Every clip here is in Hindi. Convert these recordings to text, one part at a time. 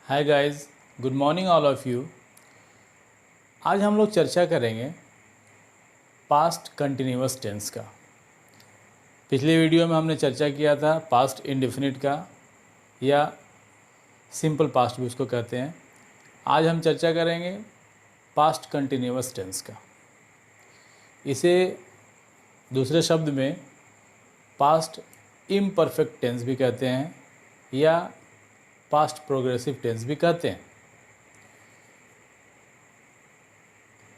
Hi guys, good morning all of you. आज हम लोग चर्चा करेंगे पास्ट कंटिन्यूअस टेंस का। पिछले वीडियो में हमने चर्चा किया था पास्ट इंडेफिनिट का या सिंपल पास्ट भी उसको कहते हैं। आज हम चर्चा करेंगे पास्ट कंटिन्यूअस टेंस का। इसे दूसरे शब्द में पास्ट इम्परफेक्ट टेंस भी कहते हैं या पास्ट प्रोग्रेसिव टेंस भी कहते हैं।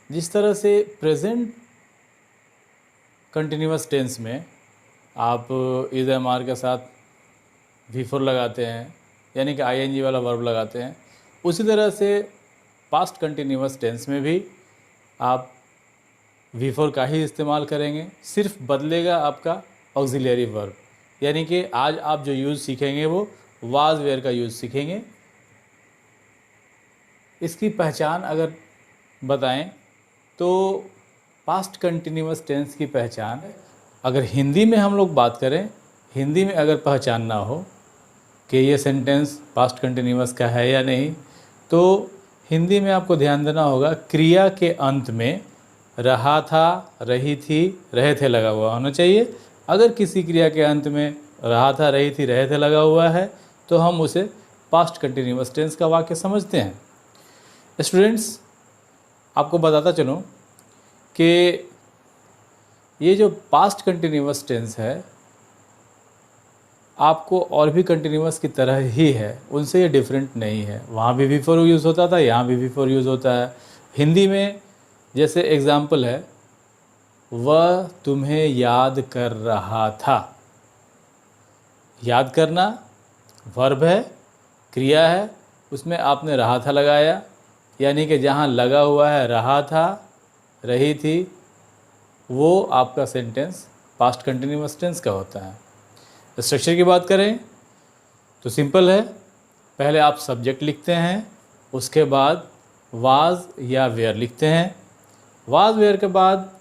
जिस तरह से प्रेजेंट कंटिन्यूअस टेंस में आप इज एम आर के साथ V4 लगाते हैं, यानी कि ING वाला वर्ब लगाते हैं, उसी तरह से पास्ट कंटिन्यूअस टेंस में भी आप V4 का ही इस्तेमाल करेंगे। सिर्फ बदलेगा आपका ऑक्सिलरी वर्ब, यानी कि आज आप जो यूज़ सीखेंगे वो वाज वेयर का यूज़ सीखेंगे। इसकी पहचान अगर बताएं तो पास्ट कंटिन्यूअस टेंस की पहचान, अगर हिंदी में हम लोग बात करें, हिंदी में अगर पहचान ना हो कि ये सेंटेंस पास्ट कंटिन्यूअस का है या नहीं, तो हिंदी में आपको ध्यान देना होगा क्रिया के अंत में रहा था, रही थी, रहे थे लगा हुआ होना चाहिए। अगर किसी क्रिया के अंत में रहा था, रही थी, रहे थे लगा हुआ है तो हम उसे पास्ट कंटिन्यूअस टेंस का वाक्य समझते हैं। स्टूडेंट्स, आपको बताता चलूँ कि ये जो पास्ट कंटिन्यूअस टेंस है आपको और भी कंटिन्यूअस की तरह ही है, उनसे ये डिफरेंट नहीं है। वहाँ भी V4 यूज़ होता था, यहाँ भी V4 यूज़ होता है। हिंदी में जैसे एग्ज़ाम्पल है, वह तुम्हें याद कर रहा था। याद करना वर्ब है, क्रिया है, उसमें आपने रहा था लगाया, यानी कि जहाँ लगा हुआ है रहा था, रही थी, वो आपका सेंटेंस पास्ट कंटिन्यूअस टेंस का होता है। स्ट्रक्चर की बात करें तो सिंपल है, पहले आप सब्जेक्ट लिखते हैं, उसके बाद वाज या वेयर लिखते हैं, वाज वेयर के बाद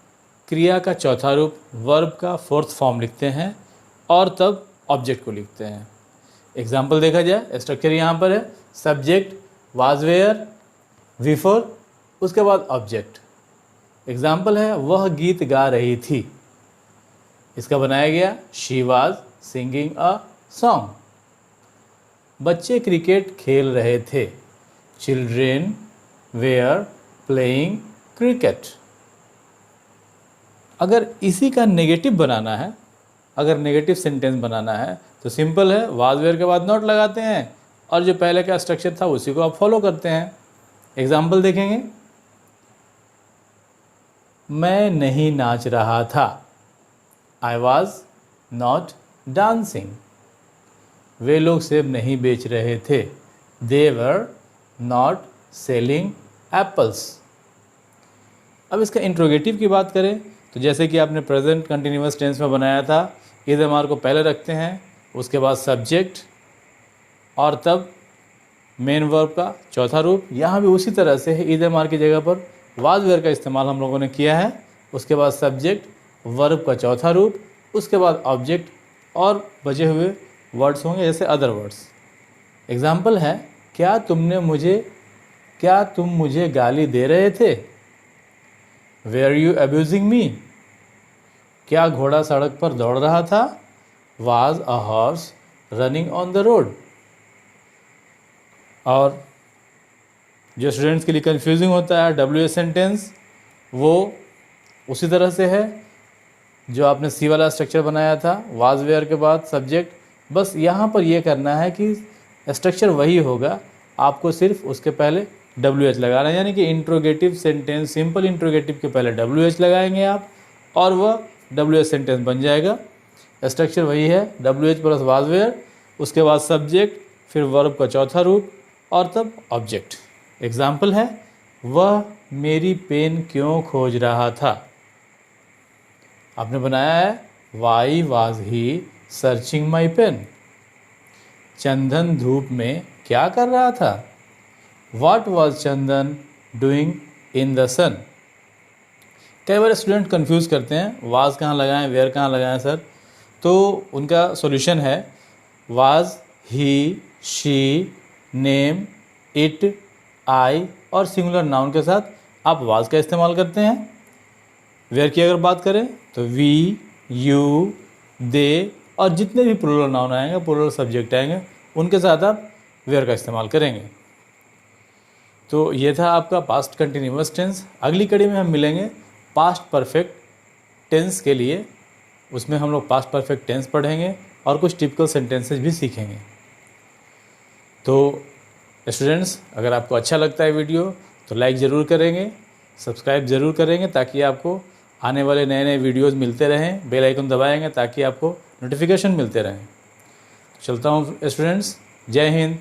क्रिया का चौथा रूप वर्ब का फोर्थ फॉर्म लिखते हैं और तब ऑब्जेक्ट को लिखते हैं। एग्जाम्पल देखा जाए, स्ट्रक्चर यहाँ पर है, सब्जेक्ट वाज वेयर, V4, उसके बाद ऑब्जेक्ट। एग्जाम्पल है, वह गीत गा रही थी, इसका बनाया गया she was singing a song. बच्चे क्रिकेट खेल रहे थे, चिल्ड्रेन वेयर प्लेइंग क्रिकेट। अगर इसी का नेगेटिव बनाना है, अगर नेगेटिव सेंटेंस बनाना है तो सिंपल है, वाज वेयर के बाद नॉट लगाते हैं और जो पहले का स्ट्रक्चर था उसी को आप फॉलो करते हैं। एग्जाम्पल देखेंगे, मैं नहीं नाच रहा था, आई वॉज नॉट डांसिंग। वे लोग सेब नहीं बेच रहे थे, दे वर नॉट सेलिंग एप्पल्स। अब इसका इंट्रोगेटिव की बात करें तो जैसे कि आपने प्रेजेंट कंटिन्यूअस टेंस में बनाया था, इज एम आर को पहले रखते हैं, उसके बाद सब्जेक्ट और तब मेन वर्ब का चौथा रूप। यहाँ भी उसी तरह से है, इज एम आर की जगह पर वाज वेयर का इस्तेमाल हम लोगों ने किया है। उसके बाद सब्जेक्ट, वर्ब का चौथा रूप, उसके बाद ऑब्जेक्ट और बचे हुए वर्ड्स होंगे जैसे अदर वर्ड्स। एग्जाम्पल है, क्या तुम मुझे गाली दे रहे थे, वेयर यू अब्यूजिंग मी। क्या घोड़ा सड़क पर दौड़ रहा था, was a horse running on the road. और जो स्टूडेंट्स के लिए कंफ्यूजिंग होता है WH सेंटेंस, वो उसी तरह से है जो आपने सी वाला स्ट्रक्चर बनाया था, वाज वेयर के बाद सब्जेक्ट। बस यहाँ पर ये करना है कि स्ट्रक्चर वही होगा, आपको सिर्फ उसके पहले WH लगाना है, यानी कि इंट्रोगेटिव सेंटेंस, सिंपल इंट्रोगेटिव के पहले WH लगाएंगे आप और वह WH सेंटेंस बन जाएगा। स्ट्रक्चर वही है, WH प्लस वाज वेयर, उसके बाद सब्जेक्ट, फिर वर्ब का चौथा रूप और तब ऑब्जेक्ट। एग्जाम्पल है, वह मेरी पेन क्यों खोज रहा था। आपने बनाया है, why was he searching my pen. Chandan धूप में क्या कर रहा था, what was Chandan doing in the sun. कई बार स्टूडेंट कंफ्यूज करते हैं, वाज कहाँ लगाएं, वेयर कहाँ लगाएं सर। तो उनका सॉल्यूशन है, was, he, she, name, it, I और सिंगुलर नाउन के साथ आप वाज का इस्तेमाल करते हैं। वेयर की अगर बात करें तो वी, यू, दे और जितने भी प्लूरल नाउन आएंगे, प्लूरल सब्जेक्ट आएंगे, उनके साथ आप वेयर का इस्तेमाल करेंगे। तो ये था आपका पास्ट कंटिन्यूअस टेंस। अगली कड़ी में हम मिलेंगे पास्ट परफेक्ट टेंस के लिए। उसमें हम लोग पास्ट परफेक्ट टेंस पढ़ेंगे और कुछ टिपिकल सेंटेंसेस भी सीखेंगे। तो स्टूडेंट्स, अगर आपको अच्छा लगता है वीडियो तो लाइक ज़रूर करेंगे, सब्सक्राइब ज़रूर करेंगे ताकि आपको आने वाले नए नए वीडियोस मिलते रहें। बेल आइकन दबाएंगे ताकि आपको नोटिफिकेशन मिलते रहें। चलता हूँ स्टूडेंट्स, जय हिंद।